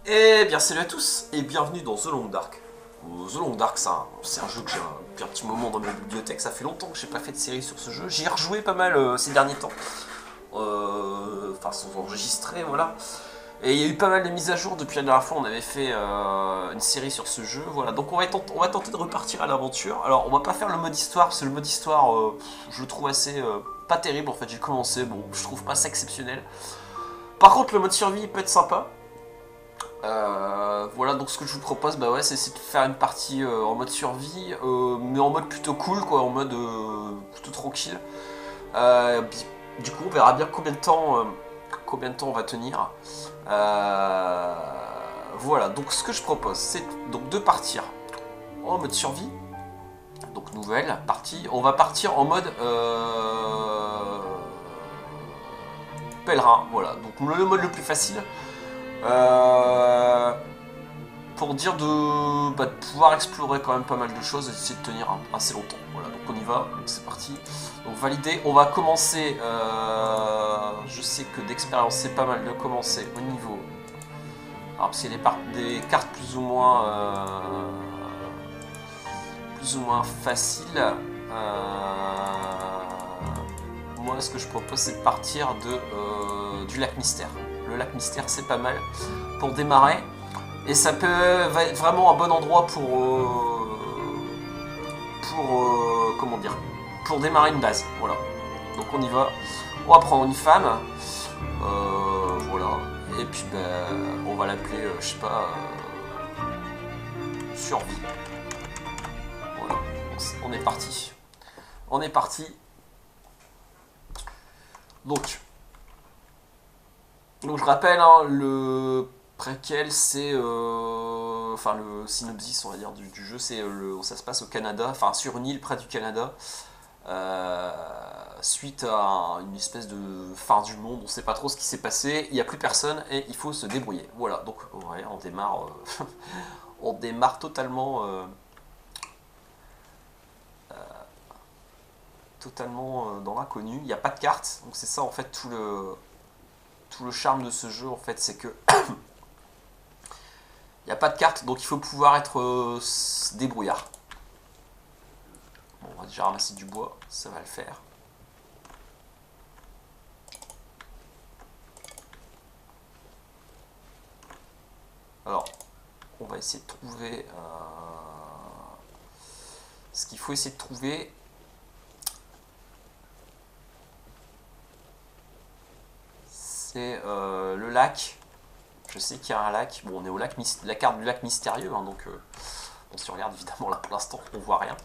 Eh bien salut à tous et bienvenue dans The Long Dark. The Long Dark c'est un jeu que j'ai depuis un petit moment dans ma bibliothèque, ça fait longtemps que j'ai pas fait de série sur ce jeu, j'y ai rejoué pas mal ces derniers temps, enfin sans enregistrer voilà. Et il y a eu pas mal de mises à jour depuis la dernière fois, on avait fait une série sur ce jeu, voilà. Donc on va tenter de repartir à l'aventure. Alors on va pas faire le mode histoire, parce que le mode histoire, je le trouve assez pas terrible en fait, j'ai commencé, bon je trouve pas ça exceptionnel. Par contre le mode survie il peut être sympa. Voilà, donc ce que je vous propose, bah ouais, c'est de faire une partie en mode survie, mais en mode plutôt cool, quoi, en mode plutôt tranquille. Du coup, on verra bien combien de temps on va tenir. Euh, voilà, donc ce que je propose, c'est donc de partir en mode survie. Donc nouvelle partie, on va partir en mode pèlerin. Voilà, donc le mode le plus facile. Euh, pour dire de pouvoir explorer quand même pas mal de choses et d'essayer de tenir assez longtemps. Voilà, donc on y va, donc c'est parti. Donc validé, on va commencer, je sais que d'expérience c'est pas mal de commencer au niveau... Alors parce qu'il y a des cartes plus ou moins faciles. Moi ce que je propose c'est de partir du lac mystère. Le lac mystère c'est pas mal pour démarrer. Et ça peut être vraiment un bon endroit comment dire, pour démarrer une base. Voilà. Donc on y va. On va prendre une femme. Voilà. Et puis ben, on va l'appeler, je sais pas, survie. Voilà. On est parti. On est parti. Donc, donc je rappelle, hein, le préquel, c'est, enfin le synopsis, on va dire, du jeu, c'est ça se passe au Canada, enfin sur une île près du Canada. Suite à une espèce de fin du monde, on ne sait pas trop ce qui s'est passé, il n'y a plus personne et il faut se débrouiller. Voilà, donc ouais, on démarre, on démarre totalement dans l'inconnu. Il n'y a pas de carte, donc c'est ça en fait tout le charme de ce jeu en fait, c'est que il n'y a pas de carte, donc il faut pouvoir être débrouillard. Bon, on va déjà ramasser du bois, ça va le faire. Alors, on va essayer de trouver ce qu'il faut essayer de trouver. C'est le lac. Je sais qu'il y a un lac. Bon, on est au lac, la carte du lac mystérieux, hein, donc on se regarde évidemment là pour l'instant, on voit rien.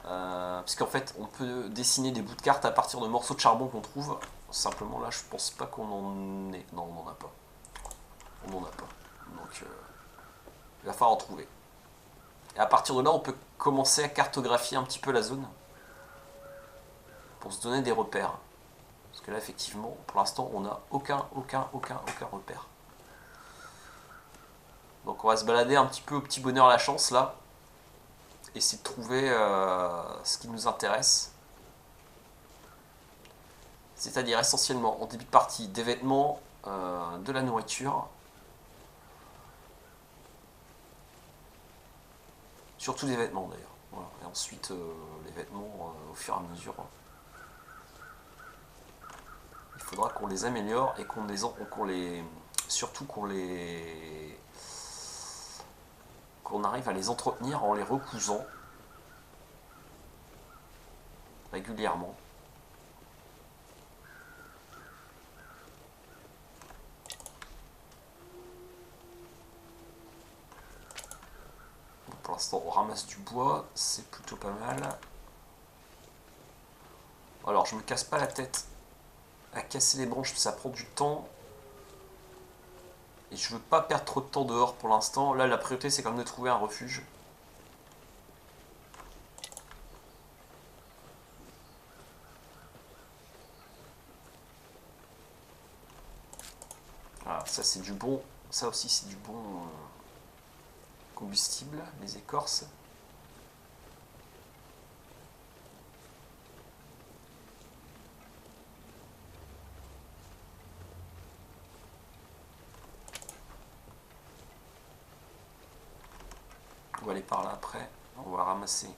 Parce qu'en fait, on peut dessiner des bouts de cartes à partir de morceaux de charbon qu'on trouve. Simplement là, je pense pas qu'on en ait. Non, on n'en a pas. On n'en a pas. Donc il va falloir en trouver. Et à partir de là, on peut commencer à cartographier un petit peu la zone pour se donner des repères. Parce que là, effectivement, pour l'instant, on n'a aucun repère. Donc on va se balader un petit peu au petit bonheur la chance là. Essayer de trouver ce qui nous intéresse. C'est-à-dire essentiellement en début de partie des vêtements, de la nourriture. Surtout des vêtements d'ailleurs. Voilà. Et ensuite les vêtements au fur et à mesure. Il faudra qu'on les améliore et surtout qu'on arrive à les entretenir en les recousant régulièrement. Pour l'instant, on ramasse du bois, c'est plutôt pas mal. Alors, je me casse pas la tête à casser les branches, ça prend du temps. Et je veux pas perdre trop de temps dehors pour l'instant. Là, la priorité, c'est quand même de trouver un refuge. Voilà, ça c'est du bon. Ça aussi, c'est du bon combustible, les écorces. doit aller par là après. On va ramasser.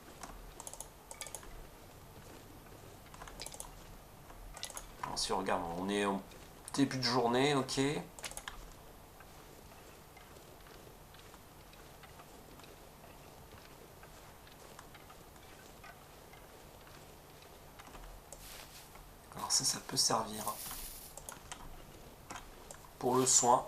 Si on regarde, on est en début de journée, ok. Alors ça peut servir pour le soin.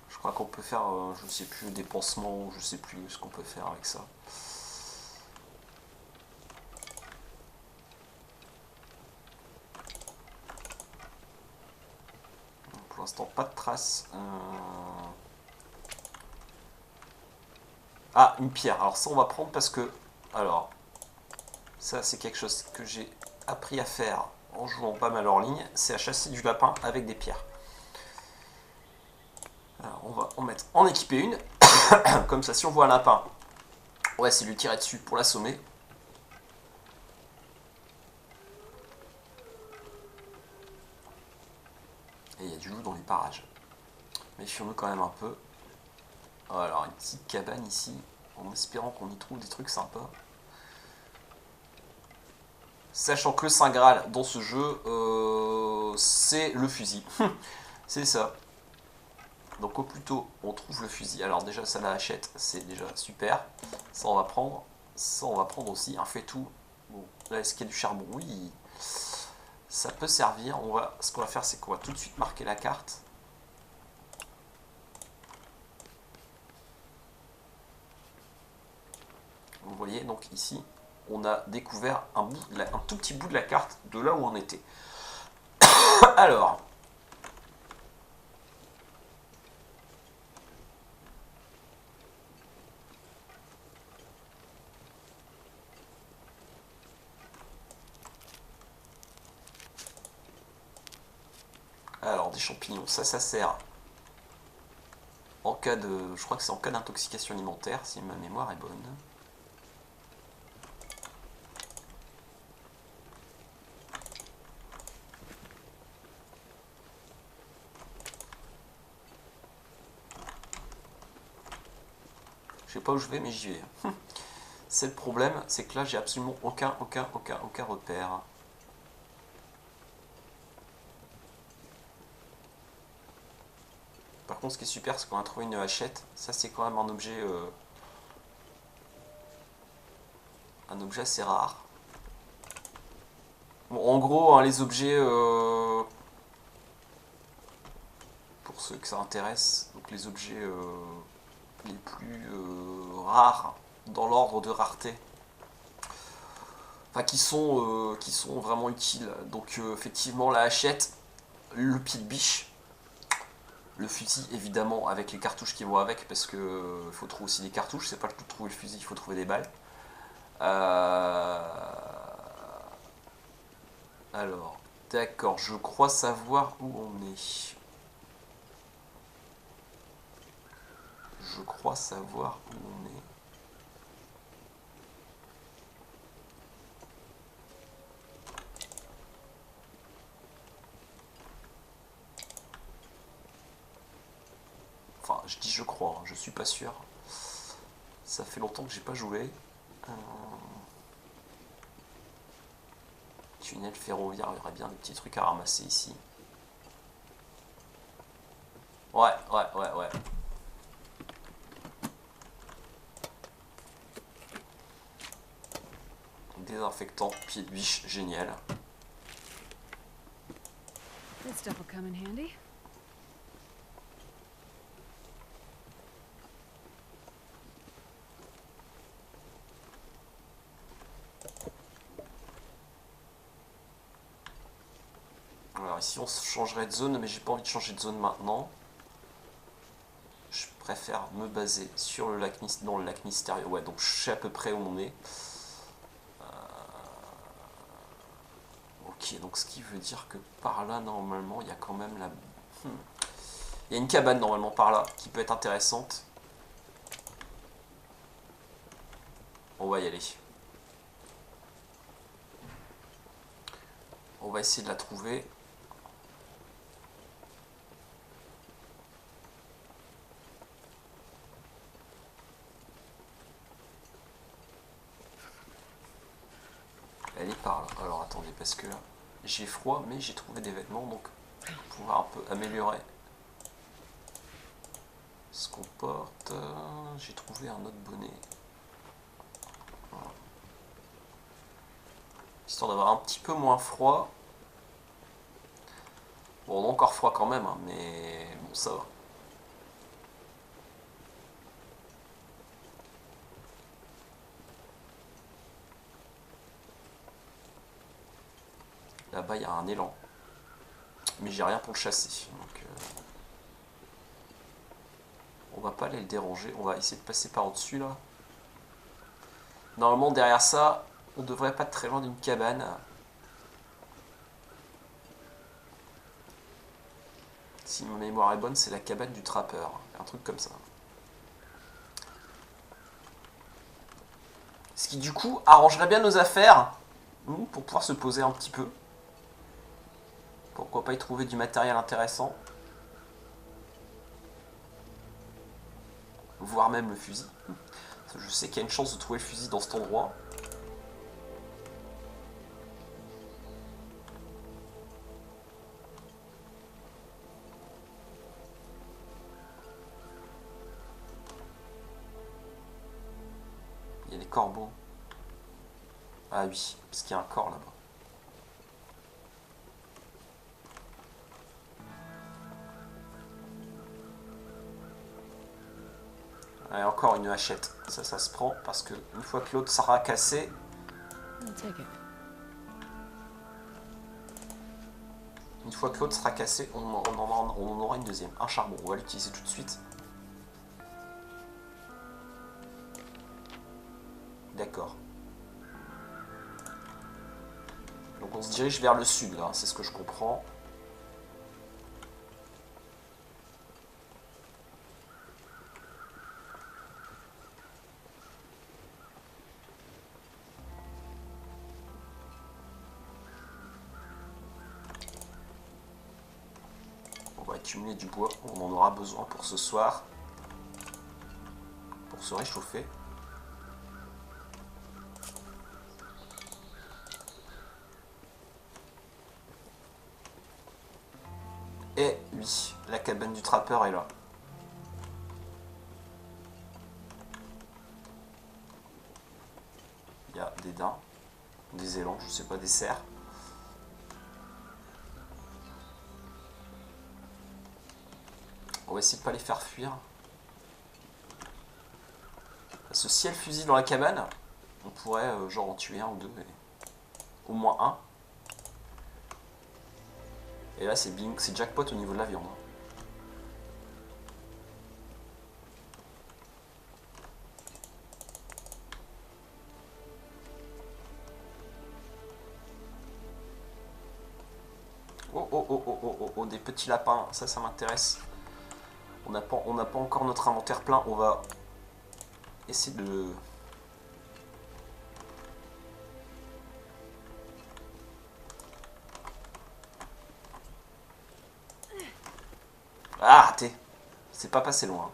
Je crois qu'on peut faire, je sais plus, des pansements, je sais plus ce qu'on peut faire avec ça. Pour l'instant, pas de traces. Ah, une pierre. Alors ça, on va prendre parce que... Alors, ça, c'est quelque chose que j'ai appris à faire en jouant pas mal hors ligne. C'est à chasser du lapin avec des pierres. Alors, on va en mettre en équiper une. Comme ça, si on voit un lapin, ouais, c'est lui tirer dessus pour l'assommer. Et il y a du loup dans les parages. Méfions-nous quand même un peu. Alors, une petite cabane ici, en espérant qu'on y trouve des trucs sympas. Sachant que le Saint Graal dans ce jeu, c'est le fusil. C'est ça. Donc au plus tôt on trouve le fusil. Alors déjà ça la hachette, c'est déjà super. Ça on va prendre. Ça on va prendre aussi un fait-tout. Bon, là est-ce qu'il y a du charbon? Oui. Ça peut servir. Ce qu'on va faire, c'est qu'on va tout de suite marquer la carte. Vous voyez, donc ici, on a découvert un tout petit bout de la carte de là où on était. Alors, des champignons, ça sert en cas de... Je crois que c'est en cas d'intoxication alimentaire, si ma mémoire est bonne. Je sais pas où je vais, mais j'y vais. C'est le problème, c'est que là, j'ai absolument aucun repère. Par contre, ce qui est super, c'est qu'on a trouvé une hachette. Ça, c'est quand même un objet assez rare. Bon, en gros, hein, les objets, pour ceux que ça intéresse, donc les objets les plus rares dans l'ordre de rareté, enfin qui sont vraiment utiles. Donc effectivement, la hachette, le pied de biche, le fusil évidemment avec les cartouches qui vont avec, parce que faut trouver aussi des cartouches, c'est pas le tout de trouver le fusil, il faut trouver des balles. Alors, d'accord, je crois savoir où on est. Je crois savoir où on est. Enfin, je dis je crois, hein, je suis pas sûr. Ça fait longtemps que j'ai pas joué. Tunnel ferroviaire, il y aurait bien des petits trucs à ramasser ici. Ouais. Désinfectant, pied de biche, génial. This stuff will come in handy. Alors ici on changerait de zone, mais j'ai pas envie de changer de zone maintenant. Je préfère me baser sur le lac dans le lac mystérieux. Ouais, donc je sais à peu près où on est. Ok, donc ce qui veut dire que par là normalement il y a quand même la... Il y a une cabane normalement par là qui peut être intéressante. On va y aller. On va essayer de la trouver. Elle est par là. Alors attendez, parce que là, j'ai froid, mais j'ai trouvé des vêtements, donc pour pouvoir un peu améliorer ce qu'on porte. J'ai trouvé un autre bonnet. Voilà. Histoire d'avoir un petit peu moins froid. Bon, on a encore froid quand même, hein, mais bon, ça va. Là-bas, il y a un élan. Mais j'ai rien pour le chasser. Donc, on va pas aller le déranger. On va essayer de passer par au-dessus, là. Normalement, derrière ça, on devrait pas être très loin d'une cabane. Si ma mémoire est bonne, c'est la cabane du trappeur. Un truc comme ça. Ce qui, du coup, arrangerait bien nos affaires. Pour pouvoir se poser un petit peu. Pourquoi pas y trouver du matériel intéressant. Voire même le fusil. Je sais qu'il y a une chance de trouver le fusil dans cet endroit. Il y a des corbeaux. Ah oui, parce qu'il y a un corps là-bas. Et encore une hachette. Ça se prend parce que une fois que l'autre sera cassé, I'll take it. une fois que l'autre sera cassé, on en aura une deuxième. Un charbon, on va l'utiliser tout de suite. D'accord. Donc on se dirige vers le sud là, c'est ce que je comprends. On va accumuler du bois, on en aura besoin pour ce soir. Pour se réchauffer. Et oui, la cabane du trappeur est là. Il y a des daims, des élans, je sais pas, des cerfs. On va essayer de pas les faire fuir. Parce que si elle fusille dans la cabane, on pourrait genre en tuer un ou deux. Au moins un. Et là c'est bing, c'est jackpot au niveau de la viande. Oh oh oh oh oh oh, oh des petits lapins, ça m'intéresse. On n'a pas encore notre inventaire plein, on va essayer de... Ah, raté. C'est pas passé loin.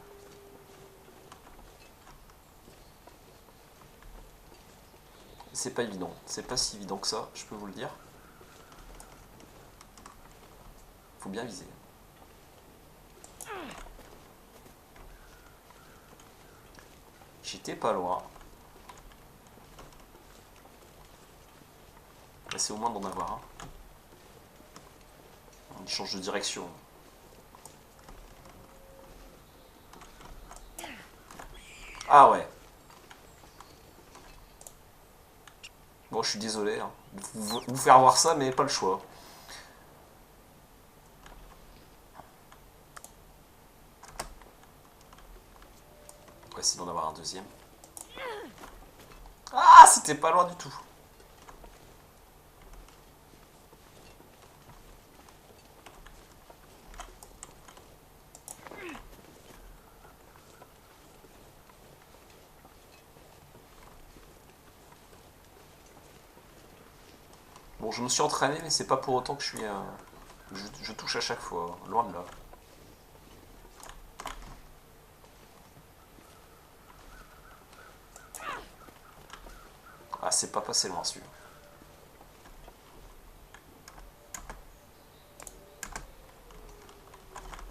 C'est pas évident. C'est pas si évident que ça, je peux vous le dire. Faut bien viser. J'étais pas loin. C'est au moins d'en avoir un. On change de direction. Ah ouais. Bon, je suis désolé hein, de vous faire voir ça, mais pas le choix. On va essayer d'en avoir un deuxième. Ah, c'était pas loin du tout. Bon, je me suis entraîné, mais c'est pas pour autant que je suis... je touche à chaque fois, loin de là. Ah, c'est pas passé loin celui-là.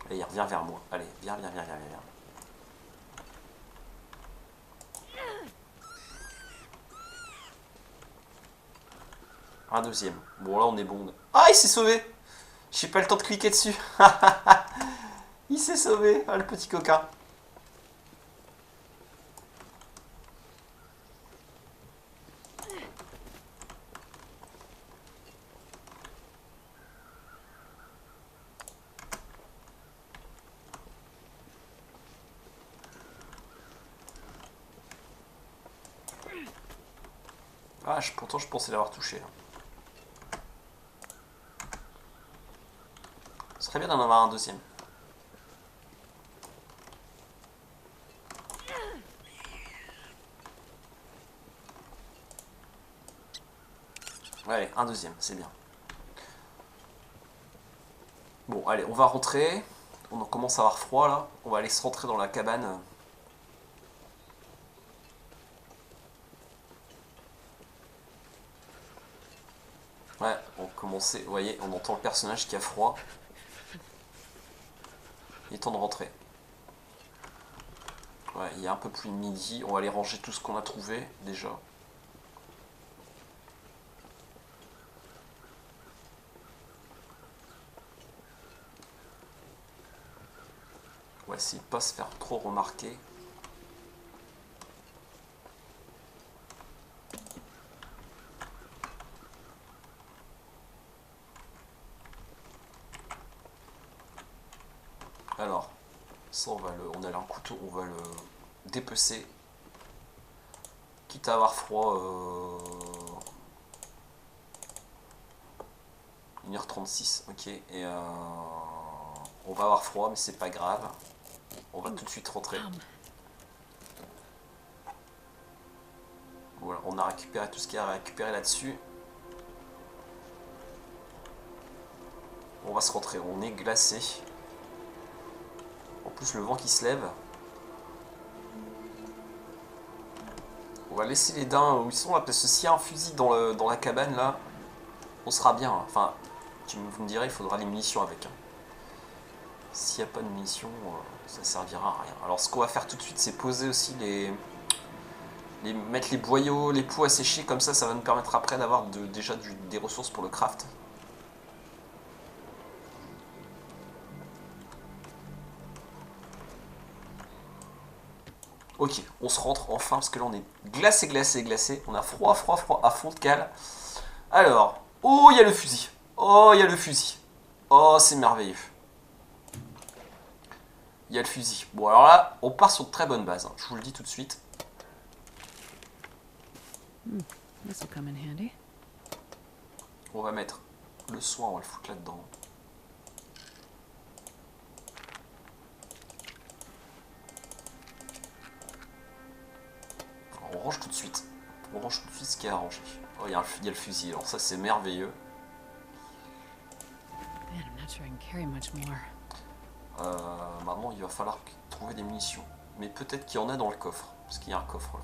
Allez, reviens vers moi. Allez, viens. Un deuxième. Bon, là, on est bon. Ah, il s'est sauvé! J'ai pas le temps de cliquer dessus. Il s'est sauvé, ah, le petit coquin. Ah, pourtant, je pensais l'avoir touché. Là. Ce serait bien d'en avoir un deuxième. Ouais, un deuxième, c'est bien. Bon, allez, on va rentrer. On commence à avoir froid, là. On va aller se rentrer dans la cabane. Ouais, on commençait... Vous voyez, on entend le personnage qui a froid. Il est temps de rentrer. Ouais, il y a un peu plus de midi. On va aller ranger tout ce qu'on a trouvé, déjà. On va essayer de pas se faire trop remarquer. Alors, ça on a là un couteau, on va le dépecer. Quitte à avoir froid, 1h36, ok. Et on va avoir froid, mais c'est pas grave. On va tout de suite rentrer. Voilà, on a récupéré tout ce qu'il y a à récupérer là-dessus. On va se rentrer, on est glacé. En plus, le vent qui se lève. On va laisser les daims où ils sont là, parce que s'il y a un fusil dans la cabane là, on sera bien. Enfin, vous me direz, il faudra des munitions avec. S'il n'y a pas de munitions, ça servira à rien. Alors ce qu'on va faire tout de suite, c'est poser aussi mettre les boyaux, les pots à sécher, comme ça va nous permettre après d'avoir déjà des ressources pour le craft. Ok, on se rentre enfin, parce que là on est glacé. On a froid, à fond de cale. Alors, oh, il y a le fusil. Oh, c'est merveilleux. Il y a le fusil. Bon, alors là, on part sur de très bonnes bases. Hein. Je vous le dis tout de suite. This will come in handy. On va mettre le soin, on va le foutre là-dedans. On range tout de suite. On range tout de suite ce qu'il y a à ranger. Oh, il y a le fusil, alors ça c'est merveilleux. Man, I'm not sure I can carry much more. Maintenant, il va falloir trouver des munitions. Mais peut-être qu'il y en a dans le coffre. Parce qu'il y a un coffre là.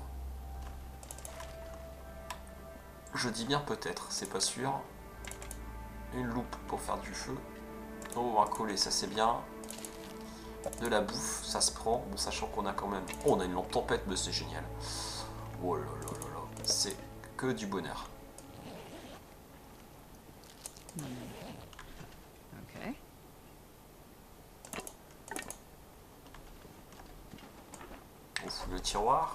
Je dis bien peut-être, c'est pas sûr. Une loupe pour faire du feu. Oh, un collet, ça c'est bien. De la bouffe, ça se prend. Bon, sachant qu'on a quand même... Oh, on a une lampe tempête, mais c'est génial. Oh là là là là. C'est que du bonheur. Okay. On fout le tiroir.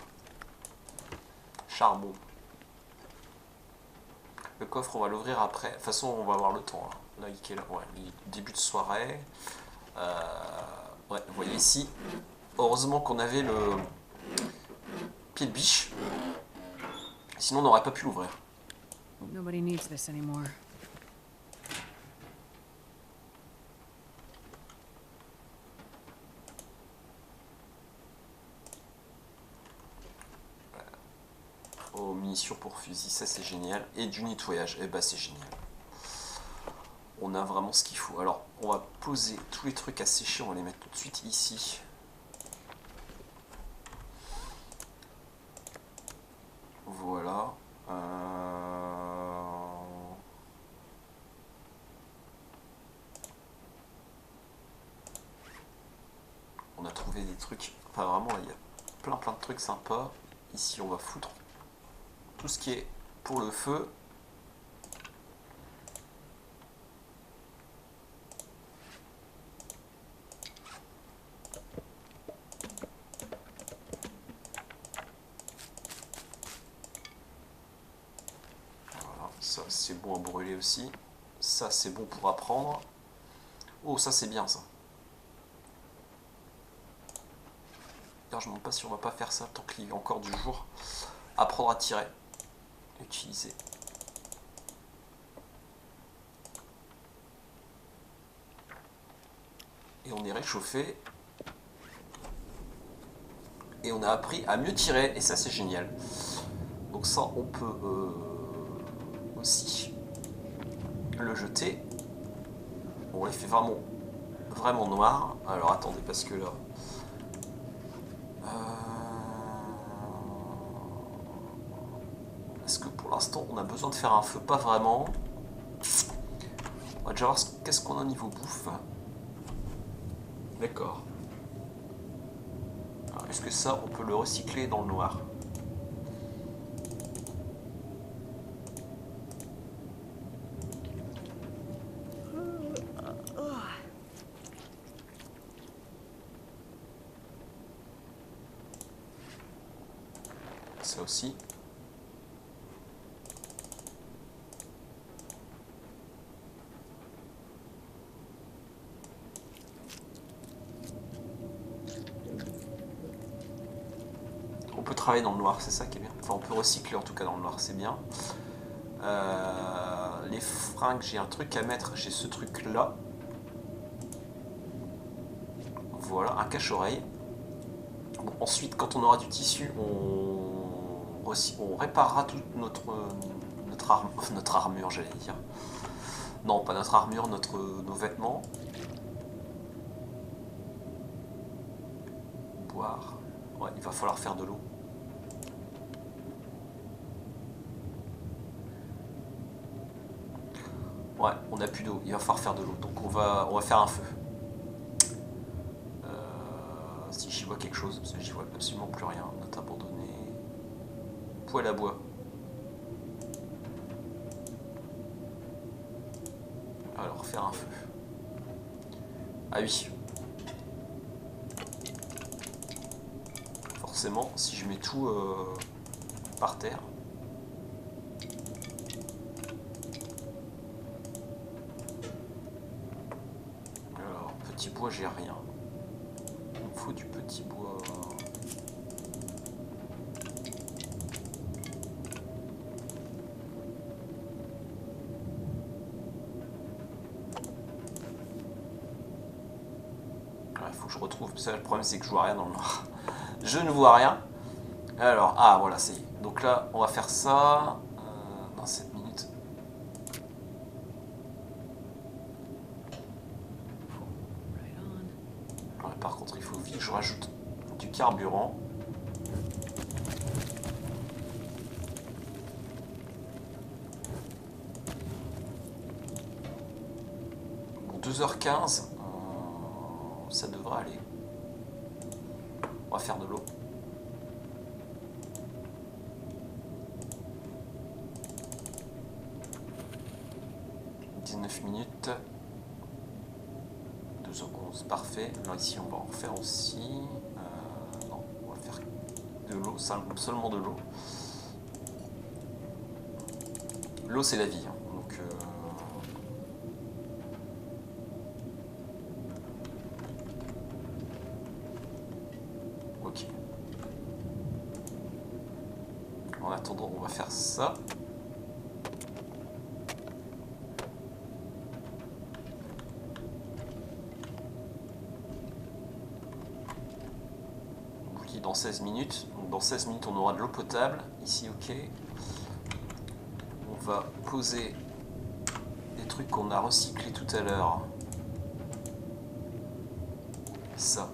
Charbon. Le coffre, on va l'ouvrir après. De toute façon, on va avoir le temps. Là, il est début de soirée. Ouais, vous voyez ici. Heureusement qu'on avait le pied de biche. Sinon, on n'aurait pas pu l'ouvrir. Nobody needs this anymore. Oh, munitions pour fusil, ça c'est génial. Et du nettoyage, et bah c'est génial. on a vraiment ce qu'il faut. Alors, on va poser tous les trucs à sécher, on va les mettre tout de suite ici. Voilà. On a trouvé des trucs, enfin vraiment, il y a plein de trucs sympas. Ici, on va foutre tout ce qui est pour le feu. Voilà, ça c'est bon à brûler aussi. Ça c'est bon pour apprendre. Oh, ça c'est bien ça. D'ailleurs, je ne me demande pas si on va pas faire ça tant qu'il y a encore du jour. Apprendre à tirer. Utiliser. Et on est réchauffé. Et on a appris à mieux tirer. Et ça, c'est génial. Donc ça, on peut aussi le jeter. On les fait vraiment noir. Alors attendez, parce que là... Est-ce que pour l'instant, on a besoin de faire un feu? Pas vraiment. On va déjà voir qu'est-ce qu'on a niveau bouffe. D'accord. Est-ce que ça, on peut le recycler dans le noir? Ça aussi. On peut travailler dans le noir, c'est ça qui est bien. Enfin, on peut recycler en tout cas dans le noir, c'est bien. Les fringues, j'ai un truc à mettre, j'ai ce truc là. Voilà, un cache-oreille. Bon, ensuite, quand on aura du tissu, on réparera toute notre armure, j'allais dire. Non, pas notre armure, nos vêtements. Boire. Ouais, il va falloir faire de l'eau. Ouais, on n'a plus d'eau, il va falloir faire de l'eau. Donc on va faire un feu. Si j'y vois quelque chose, parce que j'y vois absolument plus rien. Note abandonnée. Poêle à bois. Alors, faire un feu. Ah oui. Forcément, si je mets tout par terre. Alors, petit bois, j'ai rien. Il me faut du petit bois. Il faut que je retrouve. Ça, le problème, c'est que je vois rien dans le noir. Je ne vois rien. Alors, ah voilà, c'est. Donc là, on va faire ça dans 7 minutes. Ouais, par contre, il faut vite que je rajoute du carburant. Bon, 2h15, ça devrait aller. On va faire de l'eau. Minutes 2h11, parfait. Alors ici on va en refaire aussi. Non, on va faire de l'eau, seulement de l'eau. L'eau c'est la vie, hein. Donc ok. En attendant, on va faire ça. Dans 16 minutes. Donc dans 16 minutes, on aura de l'eau potable. Ici, ok. On va poser des trucs qu'on a recyclés tout à l'heure. Ça.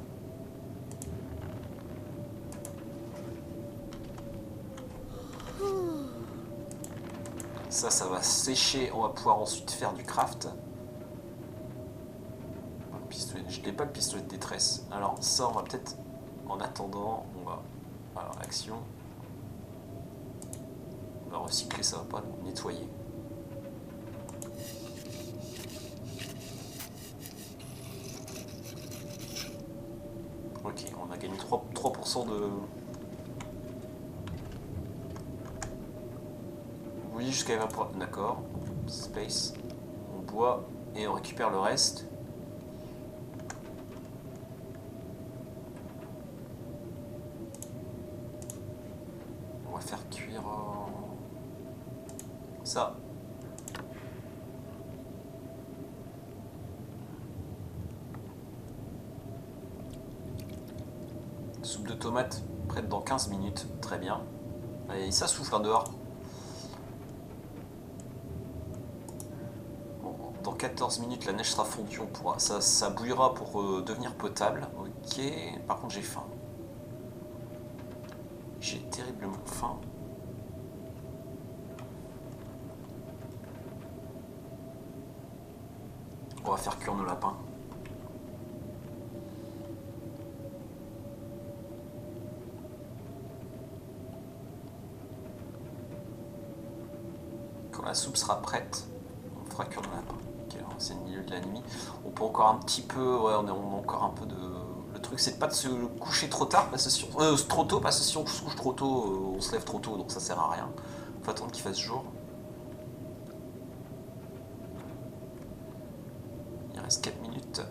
Ça va sécher. On va pouvoir ensuite faire du craft. Je n'ai pas le pistolet de détresse. Alors ça, on va peut-être... En attendant, on va... Alors, action. On va recycler, ça va pas nettoyer. Ok, on a gagné 3% de... Oui, jusqu'à 20%. D'accord. Space. On boit et on récupère le reste. On va faire cuire... ça. Soupe de tomates prête dans 15 minutes. Très bien. Et ça souffle hein, dehors. Bon, dans 14 minutes, la neige sera fondue. On pourra, ça bouillera pour devenir potable. Ok. Par contre, j'ai faim. J'ai terriblement faim. On va faire cuire nos lapins. Quand la soupe sera prête, on fera cuire nos lapins. Okay, c'est le milieu de la nuit. On peut encore un petit peu... Ouais, on a encore un peu de... Le truc, c'est pas de se coucher trop tard, parce que si on, trop tôt, parce que si on se couche trop tôt, on se lève trop tôt, donc ça sert à rien. Faut attendre qu'il fasse jour. Il reste 4 minutes.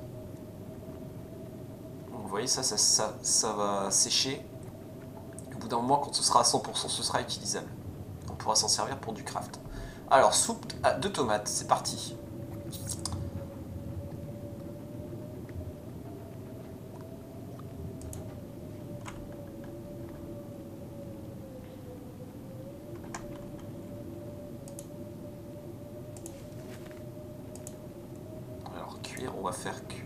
Donc, vous voyez, ça va sécher. Et au bout d'un moment, quand ce sera à 100%, ce sera utilisable. On pourra s'en servir pour du craft. Alors, soupe de tomates, c'est parti. Alors, cuire, on va faire cuire.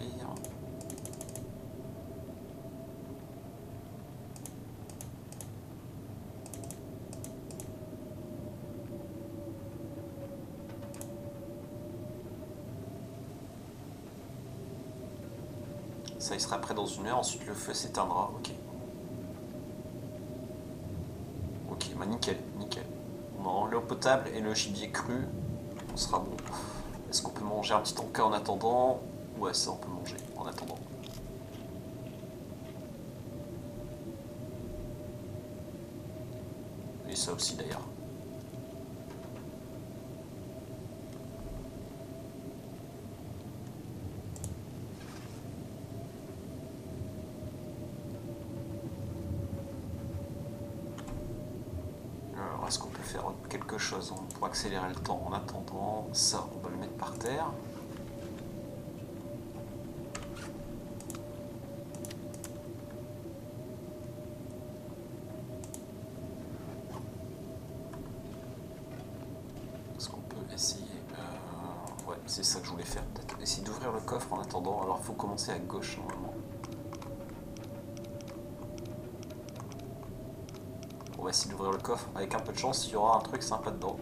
Ça, il sera prêt dans 1 heure. Ensuite, le feu s'éteindra. Ok. Ok, bah nickel, nickel. On aura l'eau potable et le gibier cru. On sera bon. Est-ce qu'on peut manger un petit encas en attendant? Ouais, ça, on peut manger en attendant. Et ça aussi, d'ailleurs. Alors, est-ce qu'on peut faire quelque chose pour accélérer le temps en attendant? Ça, on va le mettre par terre. Est-ce qu'on peut essayer ouais, c'est ça que je voulais faire. Peut-être essayer d'ouvrir le coffre en attendant. Alors, il faut commencer à gauche, normalement. On va essayer d'ouvrir le coffre. Avec un peu de chance, il y aura un truc sympa dedans.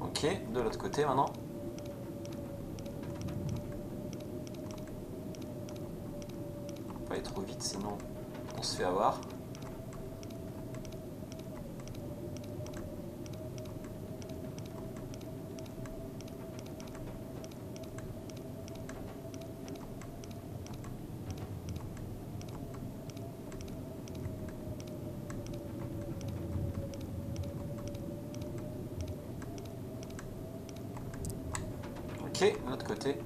Ok, de l'autre côté maintenant. Faut pas aller trop vite, sinon on se fait avoir. Ok, de l'autre côté.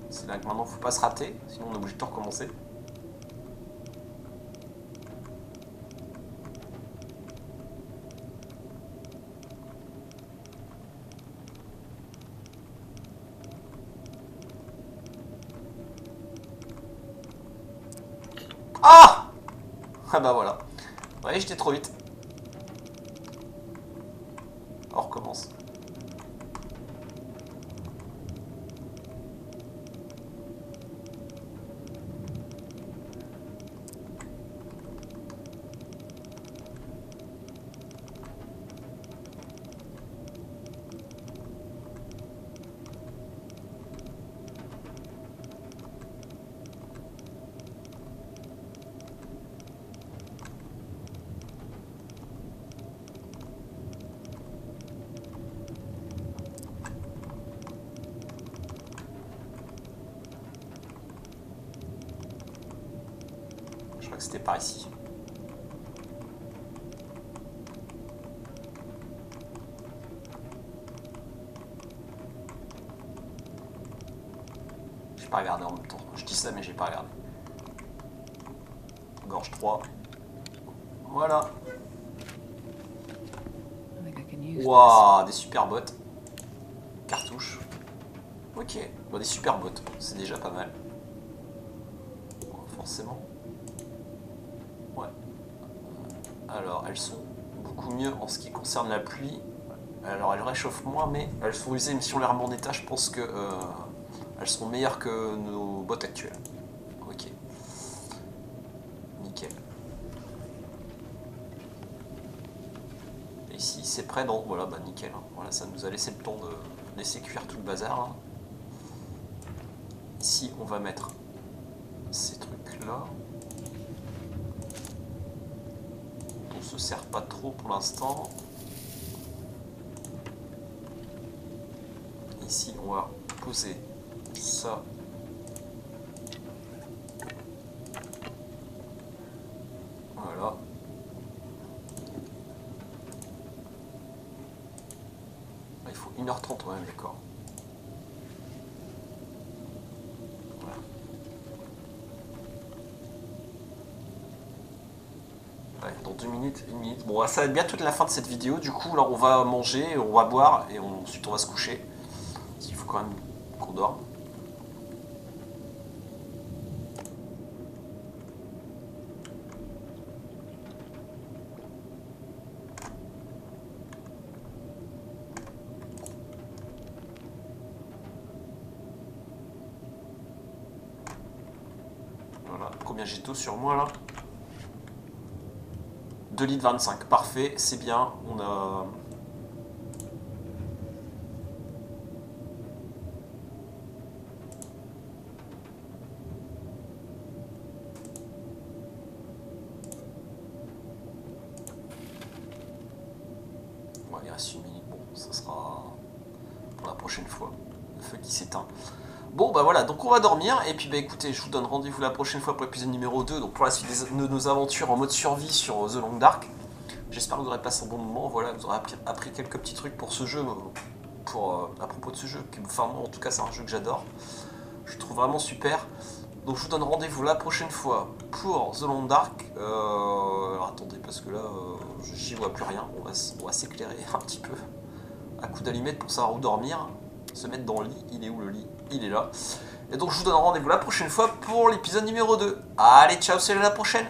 C'est là que maintenant faut pas se rater, sinon on est obligé de tout recommencer. Ah! Ah bah voilà. Ouais, j'étais trop vite. On recommence. Je crois que c'était par ici. J'ai pas regardé en même temps. Je dis ça mais j'ai pas regardé. Gorge 3. Voilà. I think I can use this. Waouh, des super bottes. Cartouches. Ok, bon, des super bottes, c'est déjà pas mal. Bon, forcément. Ouais. Alors, elles sont beaucoup mieux en ce qui concerne la pluie. Alors, elles réchauffent moins, mais elles sont usées. Mais si on les remet en état, je pense que elles seront meilleures que nos bottes actuelles. Ok. Nickel. Et ici, c'est prêt, donc voilà, bah nickel. Hein. Voilà, ça nous a laissé le temps de laisser cuire tout le bazar. Hein. Ici, on va mettre ces trucs-là. On se sert pas trop pour l'instant. Ici, on va poser ça. Voilà. Il faut 1h30, ouais, d'accord. Voilà. Ouais, dans 2 minutes, 1 minute. Bon, ça va être bientôt la fin de cette vidéo. Du coup, là, on va manger, on va boire et ensuite on va se coucher. Parce qu'il faut quand même qu'on dorme. Voilà, combien j'ai tout sur moi là? 2 litres 25, parfait, c'est bien, on a... Ouais, il reste 1 minute, bon, ça sera pour la prochaine fois, le feu qui s'éteint. Bon bah voilà, donc on va dormir, et puis bah écoutez, je vous donne rendez-vous la prochaine fois pour l'épisode numéro 2, donc pour la suite de nos aventures en mode survie sur The Long Dark. J'espère que vous aurez passé un bon moment, voilà, vous aurez appris quelques petits trucs pour ce jeu, à propos de ce jeu, enfin moi en tout cas c'est un jeu que j'adore, je trouve vraiment super. Donc je vous donne rendez-vous la prochaine fois pour The Long Dark. Alors attendez, parce que là, j'y vois plus rien, on va s'éclairer un petit peu à coup d'allumette pour savoir où dormir. Se mettre dans le lit, il est où le lit? Il est là. Et donc je vous donne rendez-vous la prochaine fois pour l'épisode numéro 2. Allez, ciao, c'est à la prochaine!